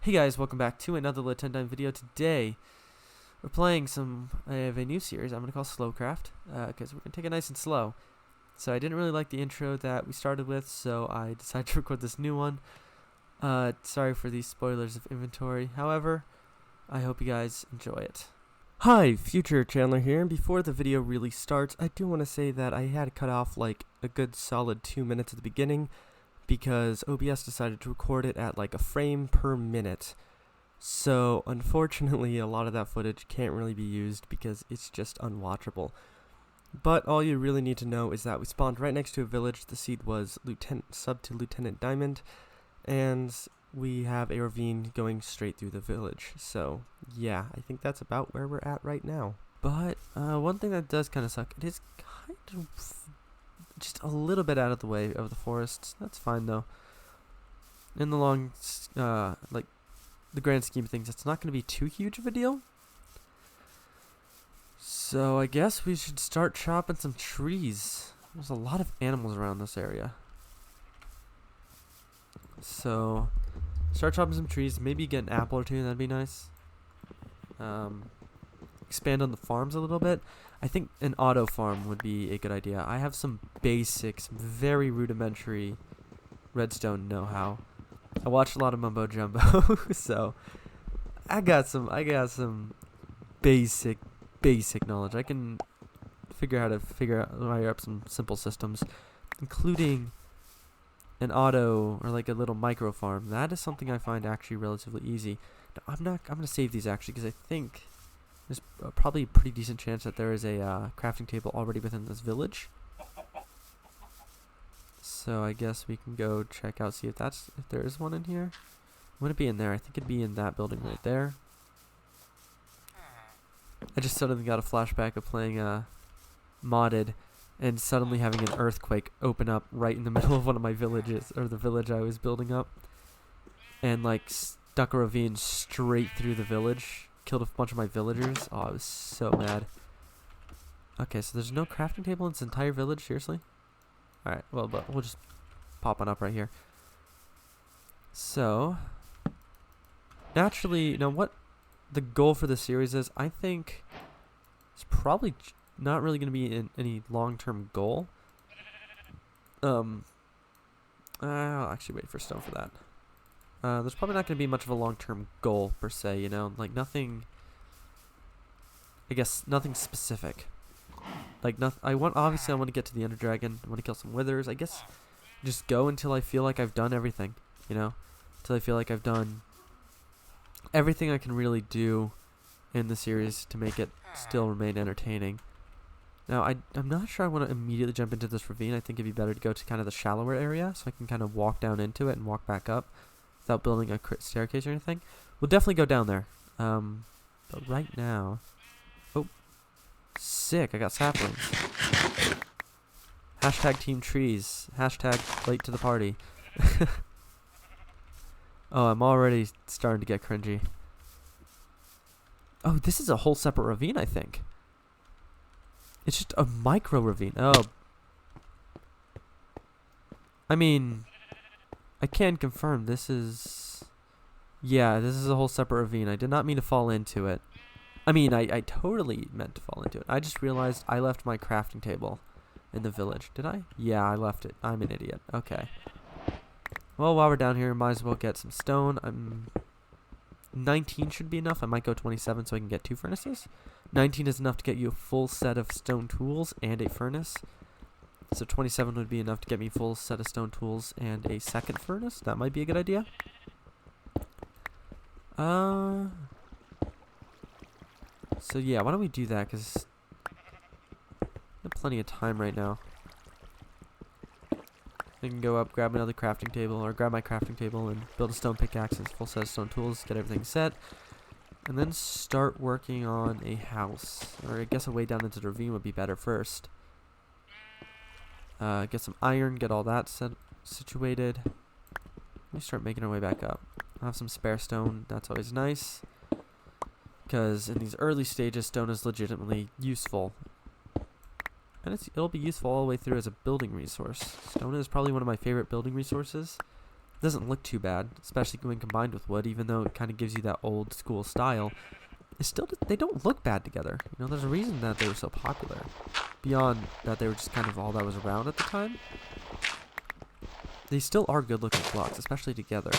Hey guys, welcome back to another Lit 10 Time video. Today, we're playing I have a new series I'm going to call Slowcraft, because we're going to take it nice and slow. So I didn't really like the intro that we started with, so I decided to record this new one. Sorry for these spoilers of inventory. However, I hope you guys enjoy it. Hi, Future Chandler here, and before the video really starts, I do want to say that I had to cut off like a good solid 2 minutes at the beginning, because OBS decided to record it at like a frame per minute. So unfortunately a lot of that footage can't really be used because it's just unwatchable. But all you really need to know is that we spawned right next to a village. The seed was sub to Lieutenant Diamond, and we have a ravine going straight through the village. So yeah, I think that's about where we're at right now. But one thing that does kind of suck, it is kind of just a little bit out of the way of the forests. That's fine though. In the the grand scheme of things, it's not going to be too huge of a deal. So I guess we should start chopping some trees. There's a lot of animals around this area. So start chopping some trees. Maybe get an apple or two. That'd be nice. Expand on the farms a little bit. I think an auto farm would be a good idea. I have some basics, very rudimentary redstone know-how. I watched a lot of Mumbo Jumbo, so I got some basic knowledge. I can wire up some simple systems, including an auto or like a little micro farm. That is something I find actually relatively easy. Now, I'm gonna save these actually because I think there's probably a pretty decent chance that there is a crafting table already within this village. So I guess we can go check out, see if there is one in here. Would it be in there? I think it'd be in that building right there. I just suddenly got a flashback of playing modded and suddenly having an earthquake open up right in the middle of one of my villages, or the village I was building up, and like stuck a ravine straight through the village. Killed a bunch of my villagers. Oh, I was so mad. Okay, so there's no crafting table in this entire village? Seriously? Alright, well, but we'll just pop one up right here. So, naturally, now what the goal for this series is, I think it's probably not really going to be any long-term goal. I'll actually wait for stone for that. There's probably not going to be much of a long-term goal per se, you know, like nothing specific. Like obviously I want to get to the Ender Dragon. I want to kill some withers. I guess just go until I feel like I've done everything, you know, until I feel like I've done everything I can really do in the series to make it still remain entertaining. Now I'm not sure I want to immediately jump into this ravine. I think it'd be better to go to kind of the shallower area so I can kind of walk down into it and walk back up without building a staircase or anything. We'll definitely go down there. But right now, oh, sick! I got saplings. Hashtag team trees. Hashtag late to the party. Oh, I'm already starting to get cringy. Oh, this is a whole separate ravine, I think. It's just a micro ravine. Oh. I mean, I can confirm this is... Yeah, this is a whole separate ravine. I did not mean to fall into it. I mean, I totally meant to fall into it. I just realized I left my crafting table in the village. Did I? Yeah, I left it. I'm an idiot. Okay. Well, while we're down here, might as well get some stone. 19 should be enough. I might go 27 so I can get 2 furnaces. 19 is enough to get you a full set of stone tools and a furnace. So 27 would be enough to get me a full set of stone tools and a second furnace. That might be a good idea. So yeah, why don't we do that? Because I have plenty of time right now. I can go up, grab another crafting table, or grab my crafting table and build a stone pickaxe and a full set of stone tools, get everything set, and then start working on a house. Or I guess a way down into the ravine would be better first. Get some iron, get all that situated. Let me start making our way back up. I have some spare stone, that's always nice, because in these early stages, stone is legitimately useful. And it'll be useful all the way through as a building resource. Stone is probably one of my favorite building resources. doesn't look too bad, especially when combined with wood, even though it kind of gives you that old school style. They don't look bad together. You know, there's a reason that they were so popular. Beyond that they were just kind of all that was around at the time. They still are good looking blocks, especially together.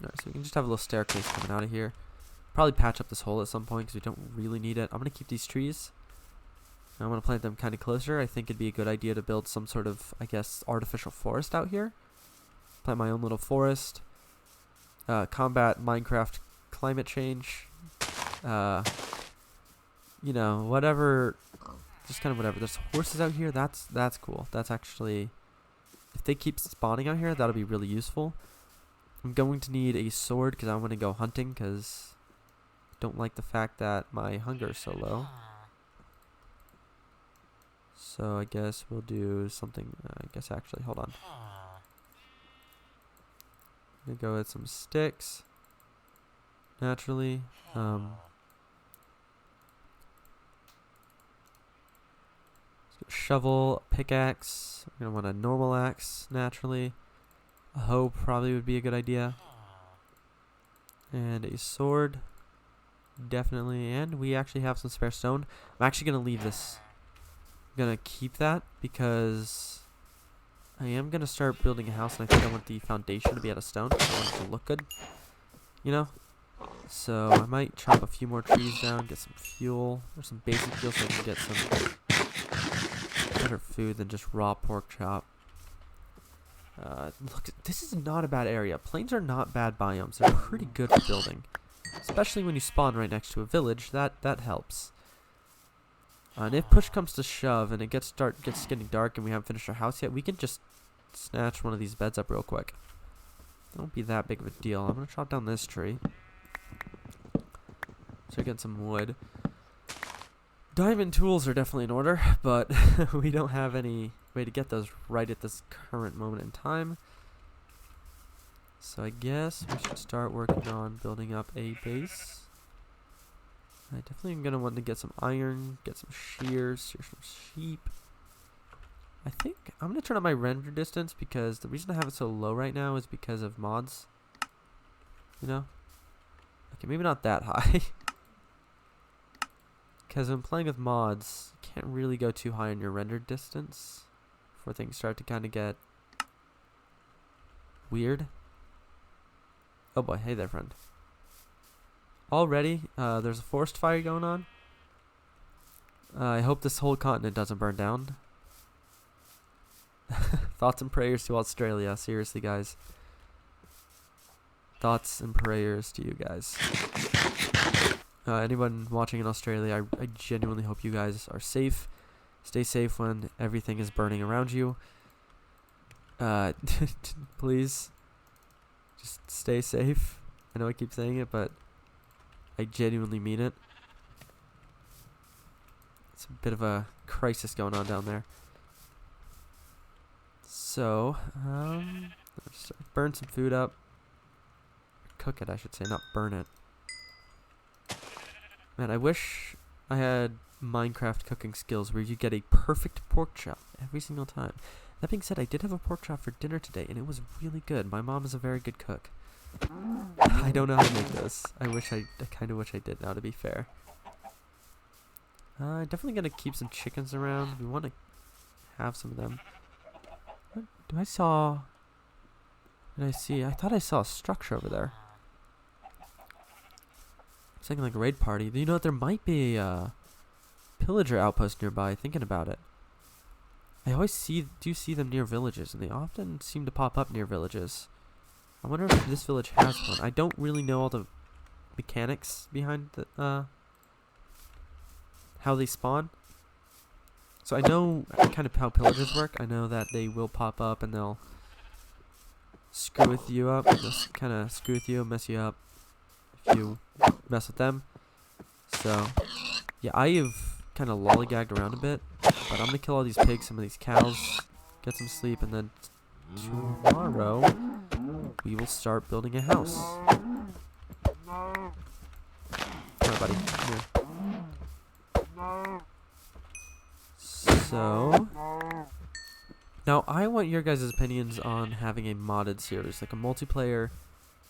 Alright, so we can just have a little staircase coming out of here. Probably patch up this hole at some point because we don't really need it. I'm going to keep these trees. I want to plant them kind of closer. I think it'd be a good idea to build some sort of, I guess, artificial forest out here. Plant my own little forest. Combat Minecraft climate change. You know, whatever. Just kind of whatever. There's horses out here. That's cool. That's actually, if they keep spawning out here, that'll be really useful. I'm going to need a sword because I want to go hunting because I don't like the fact that my hunger is so low. So I guess we'll do something. I guess actually, hold on. I'm gonna go with some sticks. Naturally. Shovel, pickaxe. We're gonna want a normal axe, naturally. A hoe probably would be a good idea. And a sword. Definitely. And we actually have some spare stone. I'm actually gonna leave this. I'm gonna keep that because I am gonna start building a house, and I think I want the foundation to be out of stone. I want it to look good. You know? So I might chop a few more trees down, get some fuel, or some basic fuel so I can get some better food than just raw pork chop. Look, this is not a bad area. Plains are not bad biomes. They're pretty good for building. Especially when you spawn right next to a village, that helps. And if push comes to shove and it gets getting dark and we haven't finished our house yet, we can just snatch one of these beds up real quick. Don't be that big of a deal. I'm gonna chop down this tree. So get some wood. Diamond tools are definitely in order, but we don't have any way to get those right at this current moment in time. So I guess we should start working on building up a base. I definitely am going to want to get some iron, get some shears, shear some sheep. I think I'm going to turn up my render distance because the reason I have it so low right now is because of mods. You know? Okay, maybe not that high. Because when playing with mods, you can't really go too high on your render distance before things start to kind of get weird. Oh boy, hey there, friend. Already, there's a forest fire going on. I hope this whole continent doesn't burn down. Thoughts and prayers to Australia. Seriously, guys. Thoughts and prayers to you guys. Anyone watching in Australia, I genuinely hope you guys are safe. Stay safe when everything is burning around you. Please, just stay safe. I know I keep saying it, but I genuinely mean it. It's a bit of a crisis going on down there. So, let's burn some food up. Cook it, I should say, not burn it. Man, I wish I had Minecraft cooking skills where you get a perfect pork chop every single time. That being said, I did have a pork chop for dinner today, and it was really good. My mom is a very good cook. I don't know how to make this. I kind of wish I did now, to be fair. Definitely gonna keep some chickens around. We want to have some of them. What do I saw? What did I see? I thought I saw a structure over there. It's like a raid party. You know what? There might be a pillager outpost nearby. Thinking about it, I always do see them near villages, and they often seem to pop up near villages. I wonder if this village has one. I don't really know all the mechanics behind the how they spawn. So I know kind of how pillagers work. I know that they will pop up and they'll screw with you up. They'll kind of screw with you, mess you up if you mess with them. So yeah, I have kind of lollygagged around a bit, but I'm gonna kill all these pigs, some of these cows, get some sleep, and then tomorrow we will start building a house. Come on, buddy. Come here. So Now, I want your guys' opinions on having a modded series, like a multiplayer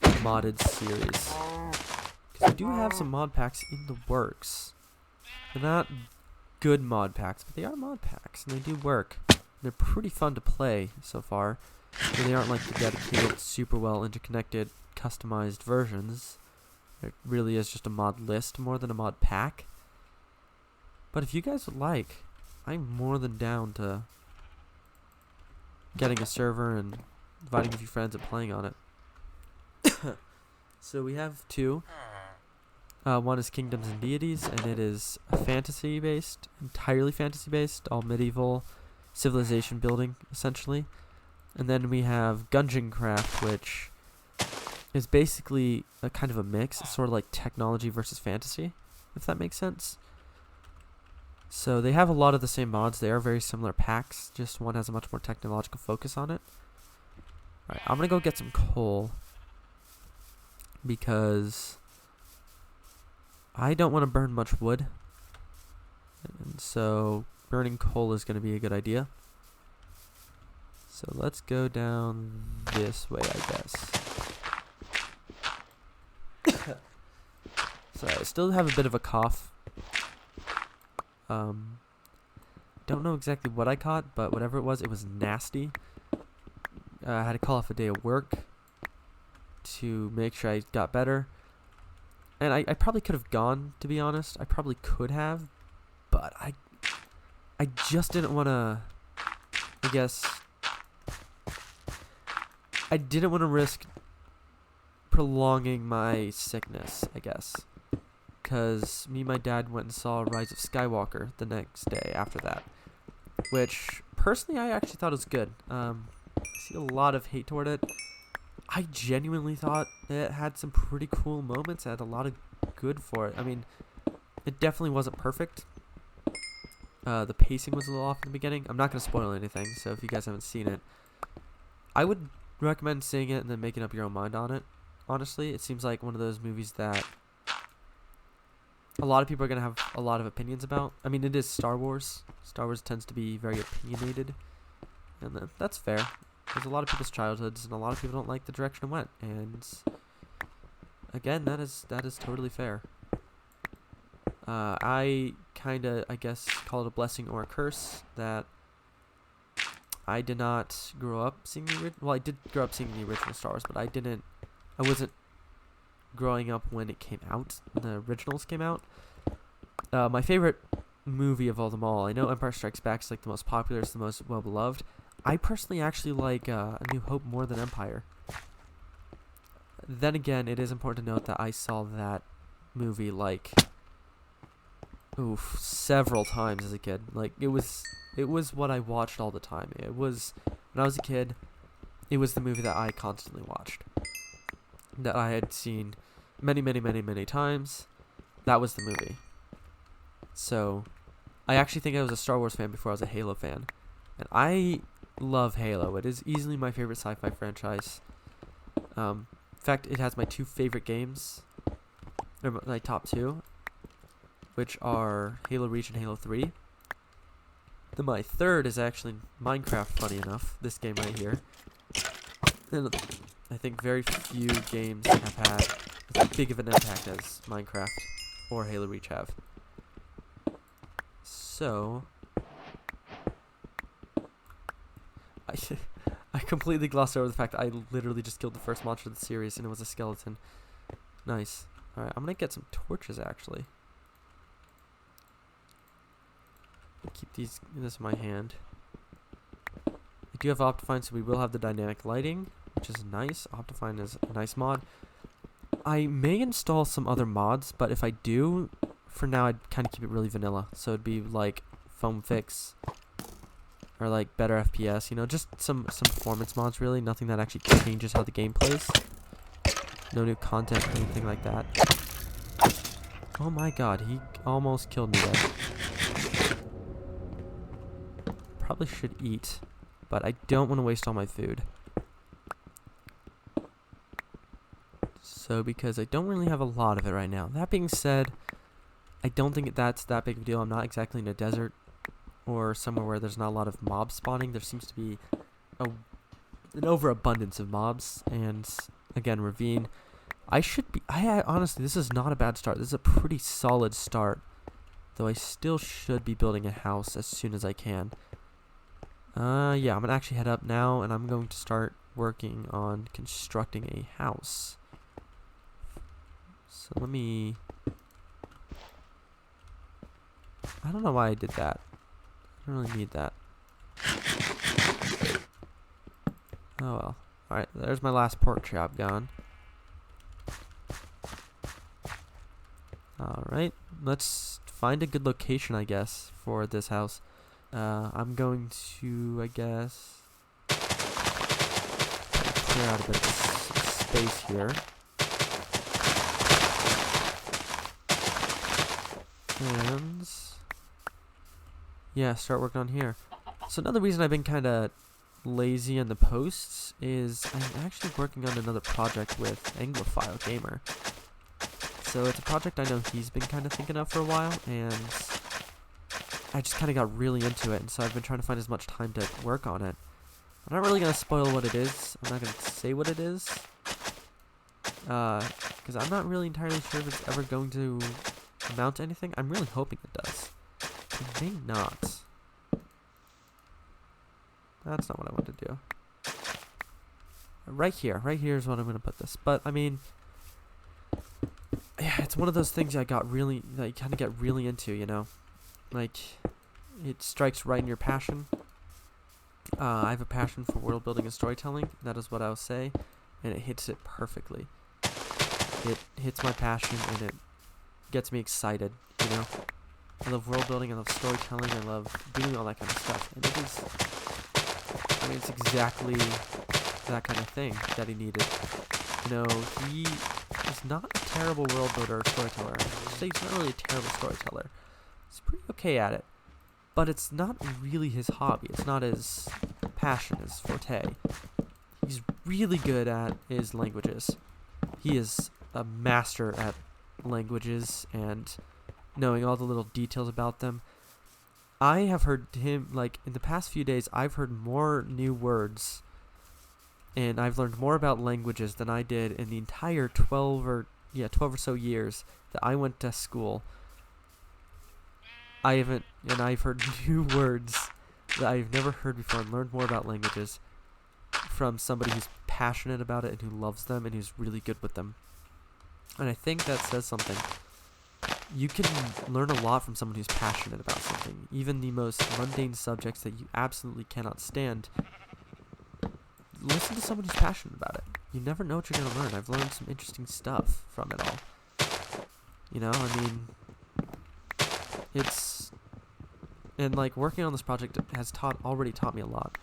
modded series. Because we do have some mod packs in the works. They're not good mod packs, but they are mod packs, and they do work. They're pretty fun to play so far. And they aren't like the dedicated, super well interconnected, customized versions. It really is just a mod list more than a mod pack. But if you guys would like, I'm more than down to getting a server and inviting a few friends and playing on it. So we have two. One is Kingdoms and Deities, and it is fantasy-based, entirely fantasy-based, all medieval civilization building, essentially. And then we have Gungeon Craft, which is basically a kind of a mix. It's sort of like technology versus fantasy, if that makes sense. So they have a lot of the same mods. They are very similar packs, just one has a much more technological focus on it. Alright, I'm going to go get some coal, because I don't want to burn much wood. And so burning coal is going to be a good idea. So let's go down this way, I guess. So I still have a bit of a cough. Don't know exactly what I caught, but whatever it was nasty. I had to call off a day of work to make sure I got better. And I probably could have gone, to be honest. I probably could have, but I just didn't want to, I guess, I didn't want to risk prolonging my sickness, I guess. Because me and my dad went and saw Rise of Skywalker the next day after that. Which, personally, I actually thought was good. I see a lot of hate toward it. I genuinely thought it had some pretty cool moments. It had a lot of good for it. I mean, it definitely wasn't perfect. The pacing was a little off in the beginning. I'm not going to spoil anything, so if you guys haven't seen it, I would recommend seeing it and then making up your own mind on it. Honestly, it seems like one of those movies that a lot of people are going to have a lot of opinions about. I mean, it is Star Wars. Star Wars tends to be very opinionated, and that's fair. There's a lot of people's childhoods, and a lot of people don't like the direction it went. And again, that is totally fair. I kind of, I guess, call it a blessing or a curse that I did not grow up seeing the original. Well, I did grow up seeing the original Star Wars, but I wasn't growing up when it came out. When the originals came out. My favorite movie of all them all, I know Empire Strikes Back is like the most popular, it's the most well beloved. I personally actually like A New Hope more than Empire. Then again, it is important to note that I saw that movie like several times as a kid. Like it was what I watched all the time. It was when I was a kid, it was the movie that I constantly watched. That I had seen many times. That was the movie. So I actually think I was a Star Wars fan before I was a Halo fan. And I love Halo. It is easily my favorite sci-fi franchise. In fact, it has my two favorite games, or my top two, which are Halo Reach and Halo 3. Then my third is actually Minecraft, funny enough, this game right here. And I think very few games have had as big of an impact as Minecraft or Halo Reach have. So I completely glossed over the fact that I literally just killed the first monster of the series, and it was a skeleton. Nice. Alright, I'm gonna get some torches, actually. Keep this in my hand. I do have Optifine, so we will have the dynamic lighting, which is nice. Optifine is a nice mod. I may install some other mods, but if I do, for now I'd kind of keep it really vanilla. So it'd be like Foam Fix, or like better FPS, you know, just some performance mods really, nothing that actually changes how the game plays. No new content or anything like that. Oh my god, he almost killed me there. Probably should eat, but I don't want to waste all my food. So because I don't really have a lot of it right now. That being said, I don't think that's that big of a deal. I'm not exactly in a desert or somewhere where there's not a lot of mob spawning. There seems to be an overabundance of mobs, and again, ravine. Honestly, this is not a bad start. This is a pretty solid start, though I still should be building a house as soon as I can. Yeah, I'm gonna actually head up now, and I'm going to start working on constructing a house. So let me... I don't know why I did that. I don't really need that. Oh well. Alright, there's my last pork chop gone. Alright, let's find a good location, I guess, for this house. I'm going to, I guess, clear out a bit of space here. And yeah, start working on here. So another reason I've been kind of lazy on the posts is I'm actually working on another project with Anglophile Gamer. So it's a project I know he's been kind of thinking of for a while, and I just kind of got really into it, and so I've been trying to find as much time to work on it. I'm not really going to spoil what it is. I'm not going to say what it is, because I'm not really entirely sure if it's ever going to amount to anything. I'm really hoping it does. It may not. That's not what I want to do. Right here is what I'm going to put this. But, I mean, yeah, it's one of those things that you kind of get really into, you know? Like, it strikes right in your passion. I have a passion for world building and storytelling. That is what I'll say. And it hits it perfectly. It hits my passion, and it gets me excited, you know? I love world building, I love storytelling, I love doing all that kind of stuff. And it is, I mean, it's exactly that kind of thing that he needed. You know, he is not a terrible world builder or storyteller. I should say he's not really a terrible storyteller. He's pretty okay at it. But it's not really his hobby. It's not his passion, his forte. He's really good at his languages. He is a master at languages and knowing all the little details about them. I have heard him, like, in the past few days, I've heard more new words, and I've learned more about languages than I did in the entire 12 or so years that I went to school. I've heard new words that I've never heard before and learned more about languages from somebody who's passionate about it and who loves them and who's really good with them. And I think that says something. You can learn a lot from someone who's passionate about something. Even the most mundane subjects that you absolutely cannot stand. Listen to someone who's passionate about it. You never know what you're going to learn. I've learned some interesting stuff from it all. You know, I mean, it's... And, like, working on this project has already taught me a lot.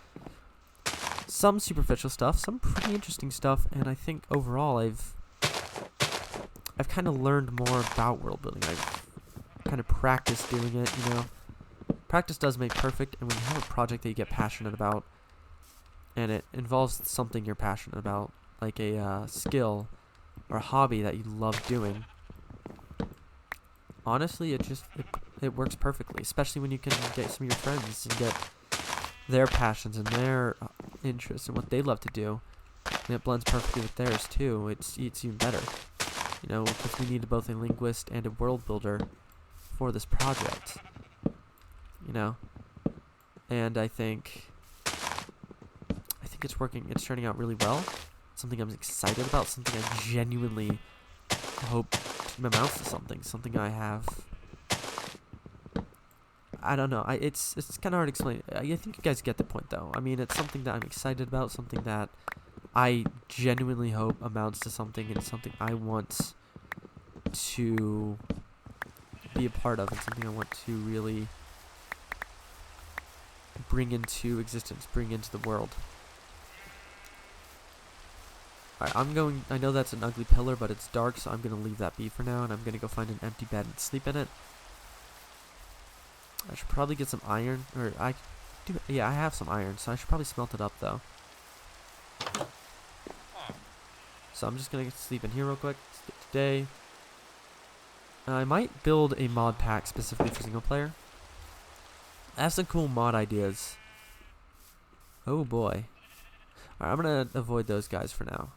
Some superficial stuff, some pretty interesting stuff, and I think overall I've kind of learned more about world building. I've kind of practiced doing it, you know. Practice does make perfect, and when you have a project that you get passionate about, and it involves something you're passionate about, like a skill or a hobby that you love doing, honestly, it works perfectly, especially when you can get some of your friends and get their passions and their interests and what they love to do, and it blends perfectly with theirs too. It's even better. You know, because we needed both a linguist and a world builder for this project. You know, and I think it's working. It's turning out really well. Something I'm excited about. Something I genuinely hope amounts to something. Something I have. I don't know. It's kind of hard to explain. I think you guys get the point, though. I mean, it's something that I'm excited about. Something that I genuinely hope amounts to something, and something I want to be a part of, and something I want to really bring into existence, bring into the world. Alright, I know that's an ugly pillar, but it's dark, so I'm going to leave that be for now, and I'm going to go find an empty bed and sleep in it. I should probably get some iron, I have some iron, so I should probably smelt it up, though. So I'm just going to sleep in here real quick today. I might build a mod pack specifically for single player. I have some cool mod ideas. Oh boy. Alright, I'm gonna avoid those guys for now.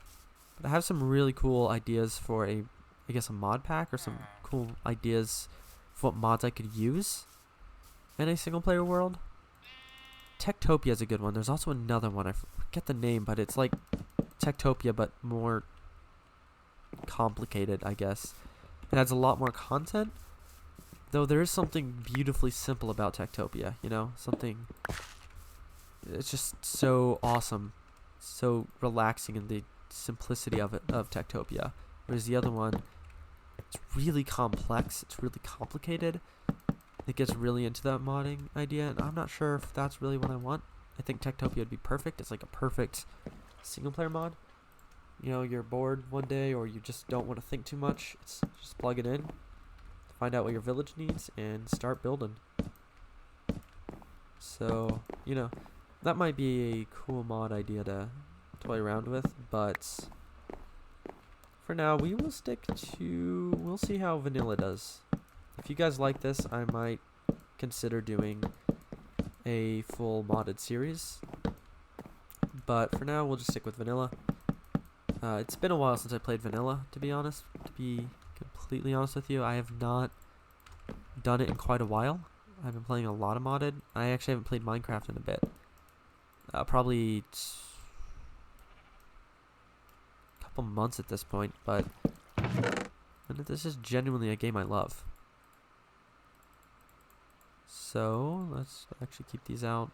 But I have some really cool ideas for I guess a mod pack, or some cool ideas for what mods I could use in a single player world. Techtopia is a good one. There's also another one. I forget the name, but it's like Techtopia, but more complicated, I guess. It adds a lot more content, though there is something beautifully simple about Techtopia, you know? Something, it's just so awesome, so relaxing in the simplicity of Techtopia. Whereas the other one, it's really complex, it's really complicated. It gets really into that modding idea, and I'm not sure if that's really what I want. I think Techtopia would be perfect. It's like a perfect single player mod. You know, you're bored one day, or you just don't want to think too much. It's just plug it in, find out what your village needs, and start building. So, you know, that might be a cool mod idea to toy around with, but for now we will stick to, we'll see how vanilla does. If you guys like this, I might consider doing a full modded series, but for now we'll just stick with vanilla. It's been a while since I played vanilla, to be honest. To be completely honest with you, I have not done it in quite a while. I've been playing a lot of modded. I actually haven't played Minecraft in a bit. Probably a couple months at this point, but this is genuinely a game I love. So let's actually keep these out.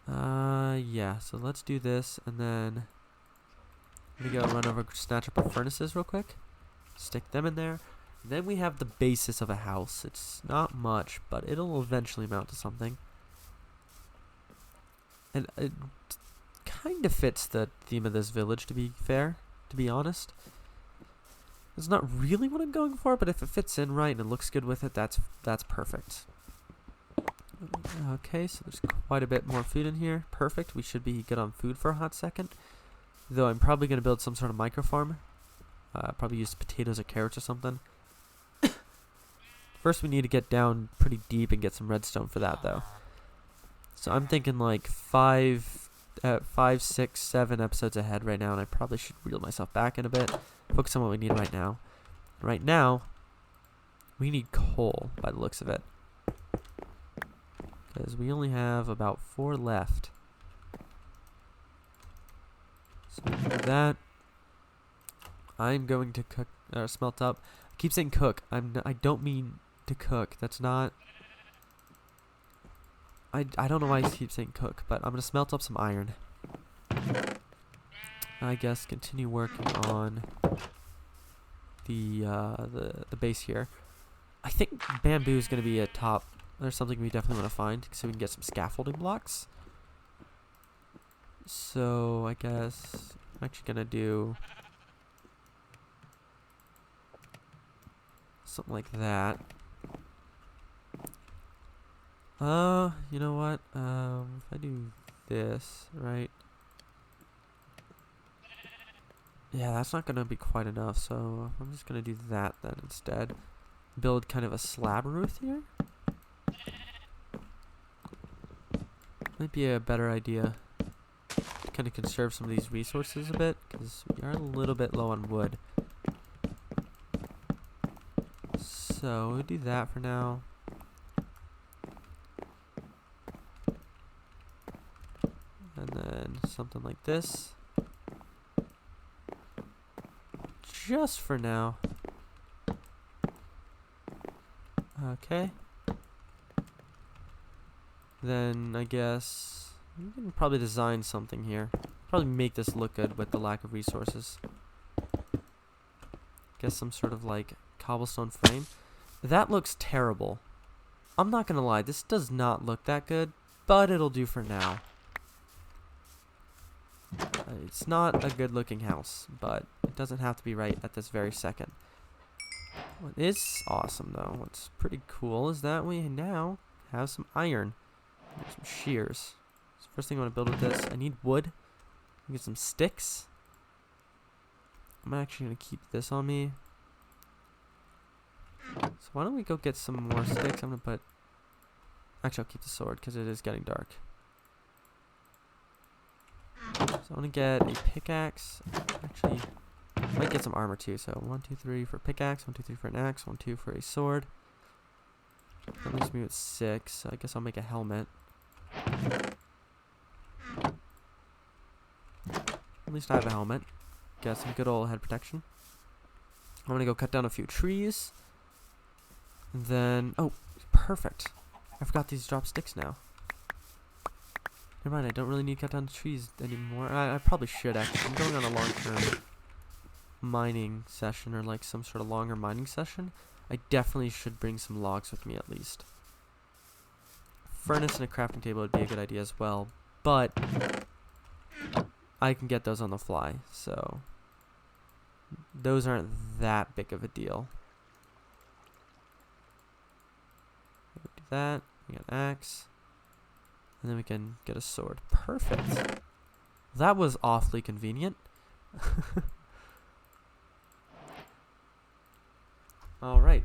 Yeah, so let's do this, and then I'm gonna go run over, snatch up our furnaces real quick, stick them in there. Then we have the basis of a house. It's not much, but it'll eventually amount to something. And it kind of fits the theme of this village, to be fair, to be honest. It's not really what I'm going for, but if it fits in right and it looks good with it, that's perfect. Okay, so there's quite a bit more food in here. Perfect. We should be good on food for a hot second. Though I'm probably going to build some sort of micro farm. Probably use potatoes or carrots or something. First we need to get down pretty deep and get some redstone for that, though. So I'm thinking like 5, 6, 7 episodes ahead right now, and I probably should reel myself back in a bit. Focus on what we need right now. Right now, we need coal by the looks of it, because we only have about 4 left. So with that, I'm going to cook or smelt up. I keep saying cook. I don't mean to cook. That's not. I don't know why I keep saying cook, but I'm gonna smelt up some iron. I guess continue working on the base here. I think bamboo is gonna be a top. There's something we definitely want to find, so we can get some scaffolding blocks. So I guess I'm actually gonna do something like that. You know what? If I do this, right? Yeah, that's not gonna be quite enough, so I'm just gonna do that then instead. Build kind of a slab roof here. Might be a better idea to kind of conserve some of these resources a bit, because we are a little bit low on wood. So we'll do that for now. And then something like this. Just for now. Okay. Then I guess we can probably design something here. Probably make this look good with the lack of resources. Guess some sort of like cobblestone frame. That looks terrible. I'm not gonna lie, this does not look that good, but it'll do for now. It's not a good looking house, but it doesn't have to be right at this very second. What is awesome though, what's pretty cool is that we now have some iron. Some shears. So first thing I want to build with this, I need wood. Get some sticks. I'm actually going to keep this on me. So why don't we go get some more sticks? I'm going to put Actually, I'll keep the sword because it is getting dark. So I want to get a pickaxe. Actually, I might get some armor too. So 1, 2, 3 for pickaxe, 1, 2, 3 for an axe, 1, 2 for a sword. That leaves me with 6. So I guess I'll make a helmet. At least I have a helmet. Get some good old head protection. I'm gonna go cut down a few trees. And then, oh, perfect. I forgot these drop sticks now. Never mind, I don't really need to cut down trees anymore. I probably should actually. I'm going on a long-term mining session or like some sort of longer mining session. I definitely should bring some logs with me at least. Furnace and a crafting table would be a good idea as well, but I can get those on the fly, so those aren't that big of a deal. Do that. We got an axe. And then we can get a sword. Perfect. That was awfully convenient. Alright.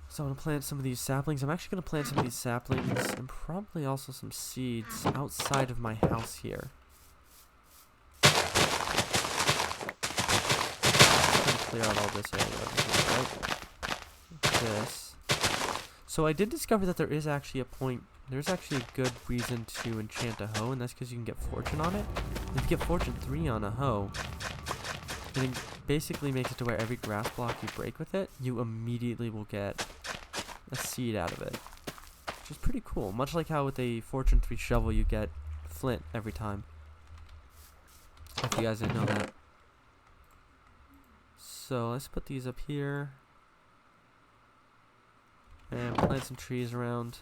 So I'm going to plant some of these saplings. I'm actually going to plant some of these saplings and probably also some seeds outside of my house here. Clear out all this area, right? This. So I did discover that there is actually a point. There's actually a good reason to enchant a hoe, and that's because you can get fortune on it. If you get fortune 3 on a hoe, it basically makes it to where every grass block you break with it, you immediately will get a seed out of it, which is pretty cool. Much like how with a fortune 3 shovel you get flint every time. If you guys didn't know that. So let's put these up here and plant some trees around,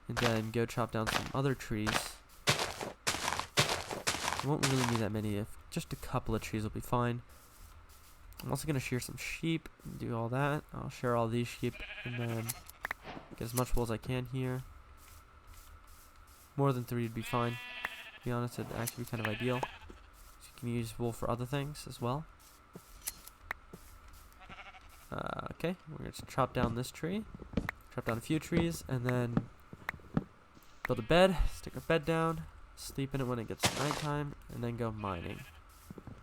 and then go chop down some other trees. I won't really need that many. If just a couple of trees will be fine. I'm also going to shear some sheep and do all that. I'll shear all these sheep and then get as much wool as I can here. More than 3 would be fine. To be honest, it'd actually be kind of ideal. So you can use wool for other things as well. Okay, we're going to chop down this tree. Chop down a few trees and then build a bed, stick our bed down, sleep in it when it gets nighttime, and then go mining.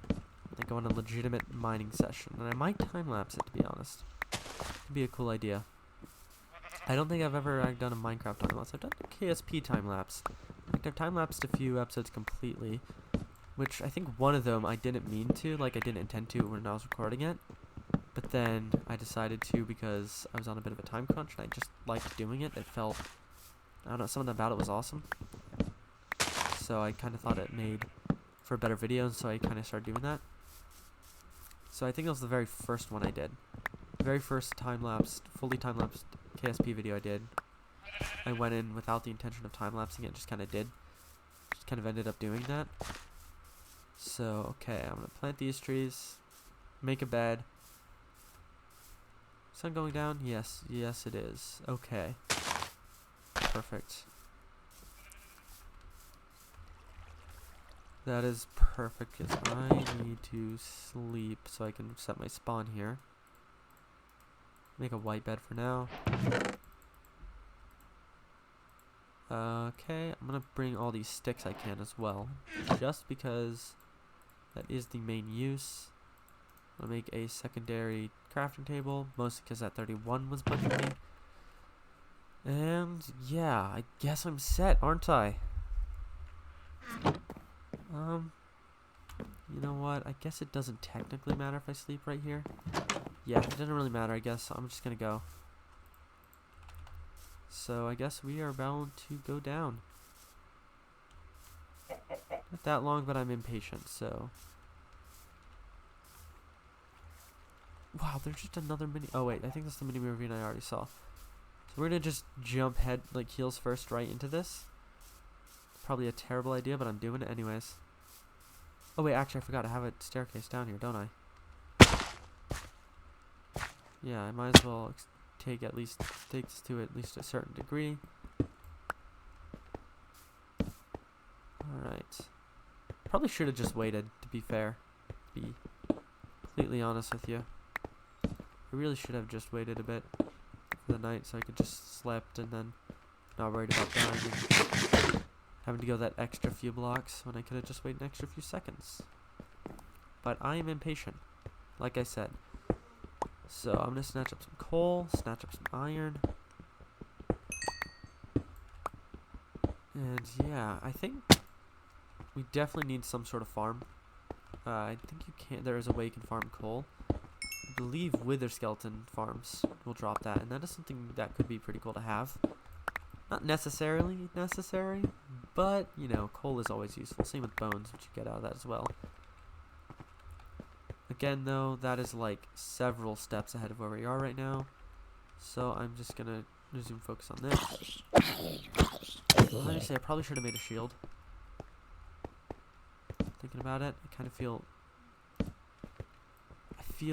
Then go on a legitimate mining session. And I might time-lapse it, to be honest. It'd be a cool idea. I don't think I've ever done a Minecraft time-lapse. I've done a KSP time-lapse. I've time-lapsed a few episodes completely, which I think one of them I didn't mean to, like I didn't intend to when I was recording it. But then I decided to because I was on a bit of a time crunch and I just liked doing it. It felt, I don't know, something about it was awesome. So I kind of thought it made for a better video, and so I kind of started doing that. So I think it was the very first one I did. The very first time-lapsed, fully time-lapsed KSP video I did. I went in without the intention of time-lapsing it, just kind of did. Just kind of ended up doing that. So, okay, I'm going to plant these trees, make a bed. Sun going down? Yes, yes it is. Okay. Perfect. That is perfect because I need to sleep so I can set my spawn here. Make a white bed for now. Okay, I'm gonna bring all these sticks I can as well, just because that is the main use. I'll make a secondary crafting table, mostly because that 31 was bugging me. And yeah, I guess I'm set, aren't I? You know what? I guess it doesn't technically matter if I sleep right here. Yeah, it doesn't really matter, I guess. I'm just gonna go. So I guess we are bound to go down. Not that long, but I'm impatient, so. Wow, there's just another mini. Oh wait, I think that's the mini ravine I already saw. So we're gonna just jump head, like heels first, right into this. Probably a terrible idea, but I'm doing it anyways. Oh wait, actually I forgot I have a staircase down here, don't I? Yeah, I might as well take this to at least a certain degree. Alright. Probably should have just waited, to be fair. To be completely honest with you. I really should have just waited a bit for for the night, so I could just slept and then not worried about dying and having to go that extra few blocks when I could have just waited an extra few seconds. But I am impatient, like I said. So I'm gonna snatch up some coal, snatch up some iron. And yeah, I think we definitely need some sort of farm. I think there is a way you can farm coal. I believe wither skeleton farms will drop that, and that is something that could be pretty cool to have. Not necessarily necessary, but you know, coal is always useful. Same with bones, which you get out of that as well. Again though, that is like several steps ahead of where we are right now. So I'm just gonna resume focus on this. Let me say, I probably should have made a shield. Thinking about it, I kind of feel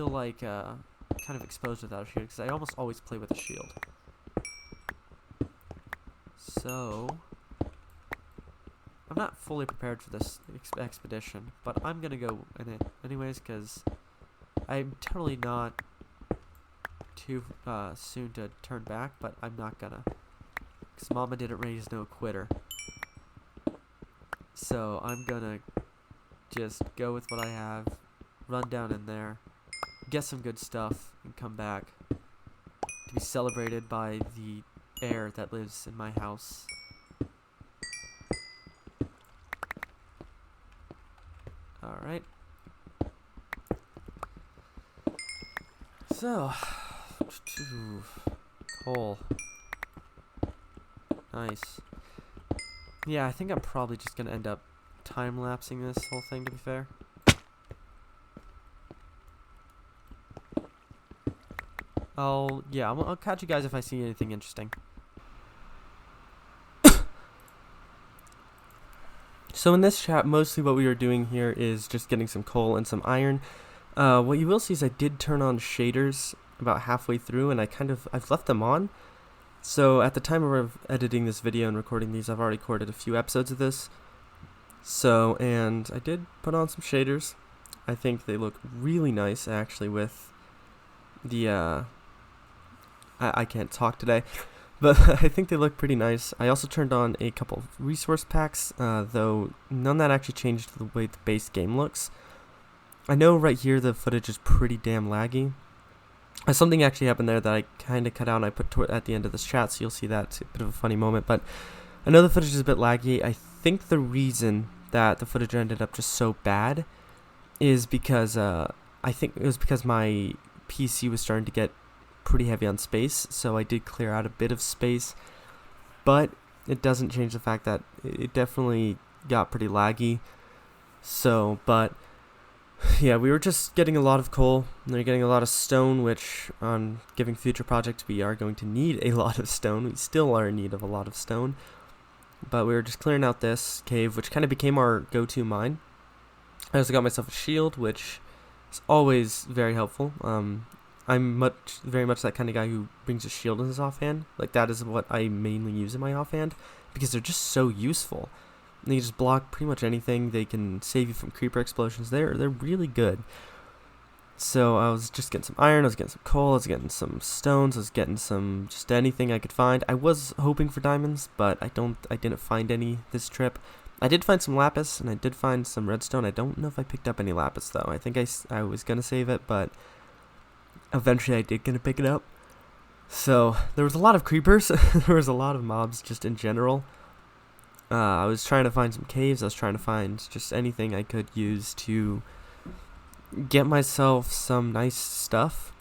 like kind of exposed without a shield, because I almost always play with a shield. So I'm not fully prepared for this expedition, but I'm gonna go in it anyways, because I'm totally not too soon to turn back, but I'm not gonna, because Mama didn't raise no quitter. So I'm gonna just go with what I have, run down in there, get some good stuff, and come back to be celebrated by the heir that lives in my house. Alright. So, coal. Nice. Yeah, I think I'm probably just gonna end up time-lapsing this whole thing, to be fair. I'll catch you guys if I see anything interesting. So in this chat, mostly what we are doing here is just getting some coal and some iron. What you will see is I did turn on shaders about halfway through, and I've left them on. So at the time of editing this video and recording these, I've already recorded a few episodes of this. So, and I did put on some shaders. I think they look really nice, actually, with the, I can't talk today, but I think they look pretty nice. I also turned on a couple of resource packs, though none that actually changed the way the base game looks. I know right here the footage is pretty damn laggy. Something actually happened there that I kind of cut out and I put at the end of this chat, so you'll see that's a bit of a funny moment. But I know the footage is a bit laggy. I think the reason that the footage ended up just so bad is because I think it was because my PC was starting to get pretty heavy on space, so I did clear out a bit of space, but it doesn't change the fact that it definitely got pretty laggy. So, but yeah, we were just getting a lot of coal, and they're getting a lot of stone, which on giving future projects we are going to need a lot of stone. We still are in need of a lot of stone, but we were just clearing out this cave, which kind of became our go-to mine. I also got myself a shield, which is always very helpful. I'm very much that kind of guy who brings a shield in his offhand. Like, that is what I mainly use in my offhand, because they're just so useful. And they just block pretty much anything. They can save you from creeper explosions. They're really good. So I was just getting some iron, I was getting some coal, I was getting some stones, I was getting some just anything I could find. I was hoping for diamonds, but I didn't find any this trip. I did find some lapis, and I did find some redstone. I don't know if I picked up any lapis, though. I think I was going to save it, but eventually I did get to pick it up. So there was a lot of creepers. There was a lot of mobs just in general. I was trying to find some caves. I was trying to find just anything I could use to get myself some nice stuff.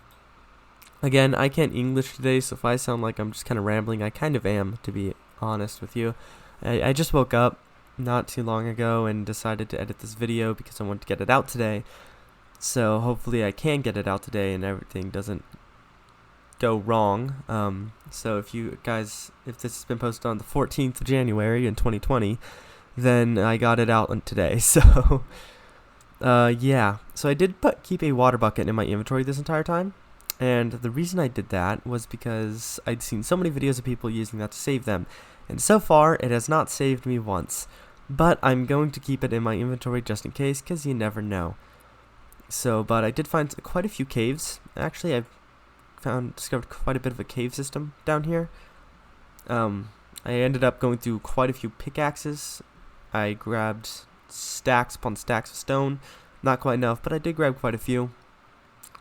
Again, I can't English today, so if I sound like I'm just kind of rambling, I kind of am, to be honest with you. I just woke up not too long ago and decided to edit this video because I want to get it out today. So hopefully I can get it out today and everything doesn't go wrong. So if this has been posted on the 14th of January in 2020, then I got it out today. So yeah, so I did keep a water bucket in my inventory this entire time, and the reason I did that was because I'd seen so many videos of people using that to save them, and so far it has not saved me once, but I'm going to keep it in my inventory just in case, because you never know. So, but I did find quite a few caves. Actually, discovered quite a bit of a cave system down here. I ended up going through quite a few pickaxes. I grabbed stacks upon stacks of stone. Not quite enough, but I did grab quite a few.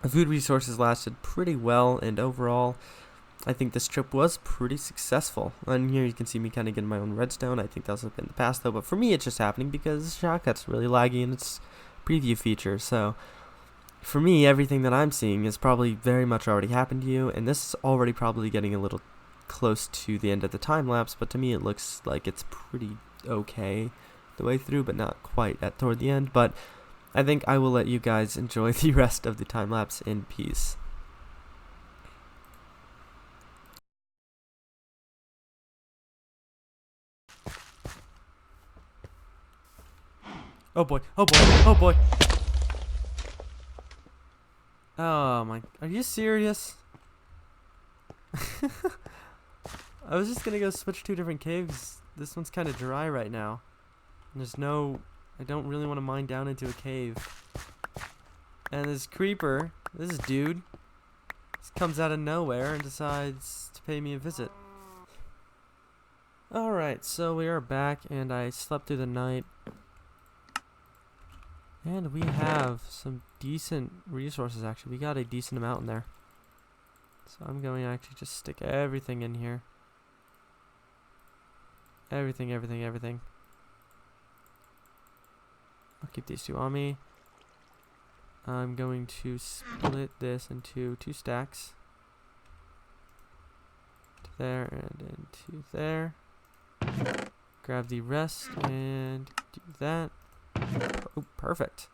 The food resources lasted pretty well, and overall, I think this trip was pretty successful. And here you can see me kind of getting my own redstone. I think that's been in the past though, but for me it's just happening because Shotcut's really laggy in its preview feature. So for me, everything that I'm seeing is probably very much already happened to you, and this is already probably getting a little close to the end of the time lapse, but to me it looks like it's pretty okay the way through, but not quite toward the end. But I think I will let you guys enjoy the rest of the time lapse in peace. Oh boy, oh boy, oh boy. Oh my, are you serious? I was just gonna go switch 2 different caves. This one's kind of dry right now. There's no, I don't really want to mine down into a cave. And this creeper, this dude, just comes out of nowhere and decides to pay me a visit. Alright, so we are back, and I slept through the night. And we have some decent resources, actually. We got a decent amount in there. So I'm going to actually just stick everything in here. Everything. I'll keep these 2 on me. I'm going to split this into 2 stacks. To there and into there. Grab the rest and do that. Oh, perfect.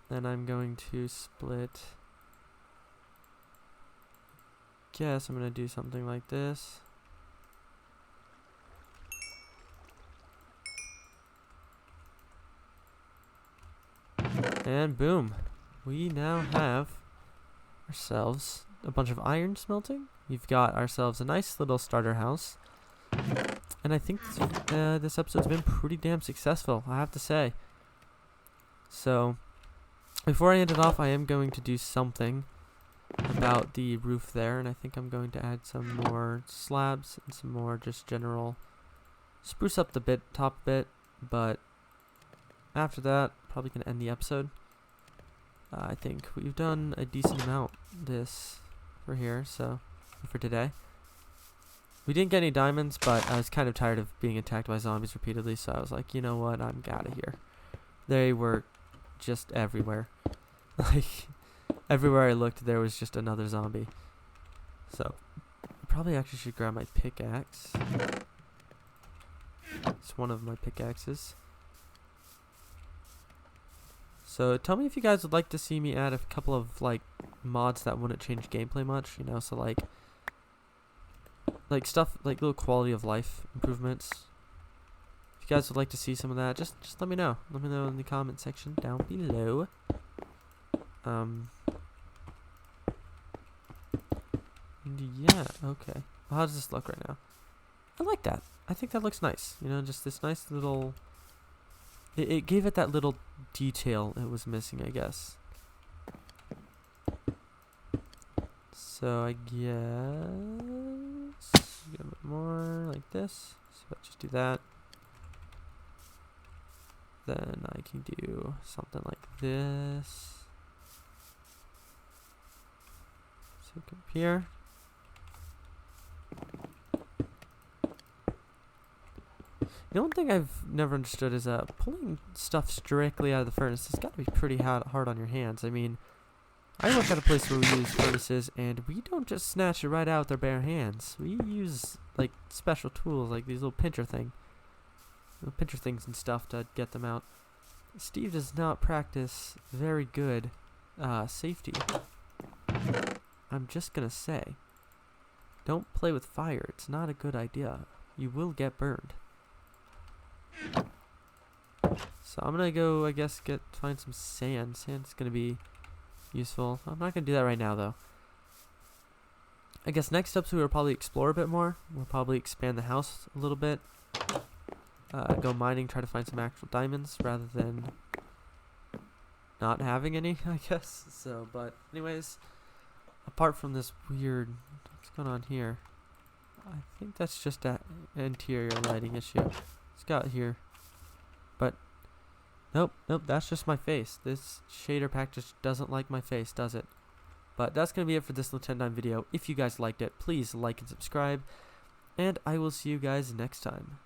Then I'm going to split. Guess I'm going to do something like this. And boom. We now have ourselves a bunch of iron smelting. We've got ourselves a nice little starter house. And I think this episode's been pretty damn successful, I have to say. So, before I end it off, I am going to do something about the roof there. And I think I'm going to add some more slabs and some more just general spruce up the top bit. But after that, probably going to end the episode. I think we've done a decent amount this for here, so for today. We didn't get any diamonds, but I was kind of tired of being attacked by zombies repeatedly, so I was like, you know what, I'm out of here. They were just everywhere. Like, everywhere I looked, there was just another zombie. So, I probably actually should grab my pickaxe. It's one of my pickaxes. So, tell me if you guys would like to see me add a couple of, like, mods that wouldn't change gameplay much, you know, so, like stuff, like little quality of life improvements. If you guys would like to see some of that, just let me know. Let me know in the comment section down below. And yeah, okay. Well, how does this look right now? I like that. I think that looks nice. You know, just this nice little... It gave it that little detail it was missing, I guess. So I guess a bit more like this. So let's just do that. Then I can do something like this. So come up here. You know, one thing I've never understood is pulling stuff directly out of the furnace has got to be pretty hard on your hands. I mean, I work at a place where we use furnaces, and we don't just snatch it right out with our bare hands. We use, like, special tools, like these little pincher things and stuff to get them out. Steve does not practice very good safety. I'm just gonna say, don't play with fire. It's not a good idea. You will get burned. So I'm gonna go, I guess, find some sand. Sand's gonna be useful. I'm not gonna do that right now, though. I guess next episode we'll probably explore a bit more. We'll probably expand the house a little bit. Go mining, try to find some actual diamonds rather than not having any, I guess. So, but anyways, apart from this weird, what's going on here? I think that's just an interior lighting issue. It's got here, but nope, that's just my face. This shader pack just doesn't like my face, does it? But that's gonna be it for this little 10 video. If you guys liked it, please like and subscribe, and I will see you guys next time.